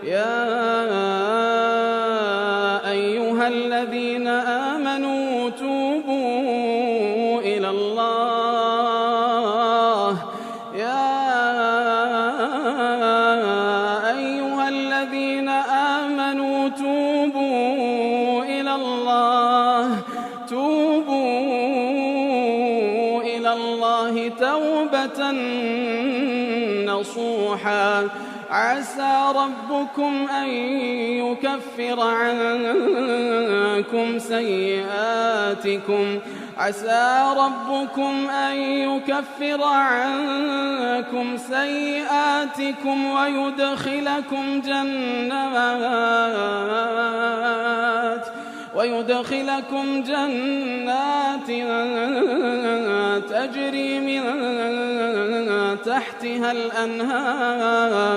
يا أيها الذين آمنوا توبوا إلى الله توبة نصوحا عسى ربكم أن يكفر عنكم سيئاتكم ويدخلكم جنات تجري من تحتها الأنهار